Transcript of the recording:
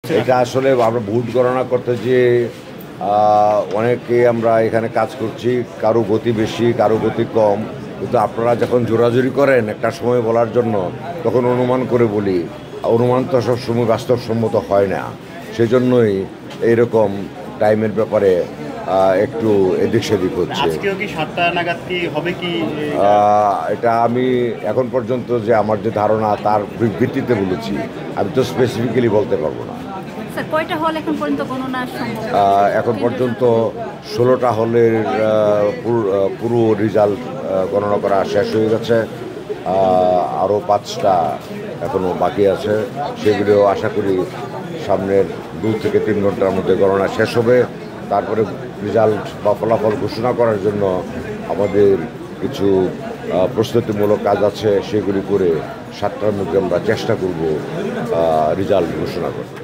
করছেন? এটা আসলে আমরা ভোট গণনা করতে যে অনেকে আমরা এখানে কাজ করছি, কারো গতি বেশি কারো গতি কম, কিন্তু আপনারা যখন জোরাজুরি করেন একটা সময় বলার জন্য তখন অনুমান করে বলি, অনুমান তো সবসময় বাস্তবসম্মত হয় না, সেজন্যই এইরকম টাইমের ব্যাপারে একটু এদিক সেদিক হচ্ছে। আজকেও কি 7টা নাগাদ কি হবে কি? এটা আমি এখন পর্যন্ত যে আমার যে ধারণা তার ভিত্তিতে বলেছি, আমি তো স্পেসিফিক্যালি বলতে পারবো না। স্যার কয়টা হল এখন পর্যন্ত গণনা সম্ভব? এখন পর্যন্ত 16টা হলের পুরো রেজাল্ট গণনা করা শেষ হয়ে গেছে। আরও 5টা এখনও বাকি আছে, সেগুলো আশা করি সামনের 2 থেকে 3 ঘন্টার মধ্যে গণনা শেষ হবে। তারপরে রেজাল্ট বা ফলাফল ঘোষণা করার জন্য আমাদের কিছু প্রস্তুতিমূলক কাজ আছে, সেগুলি করে 7টার মধ্যে আমরা চেষ্টা করব রেজাল্ট ঘোষণা করতে।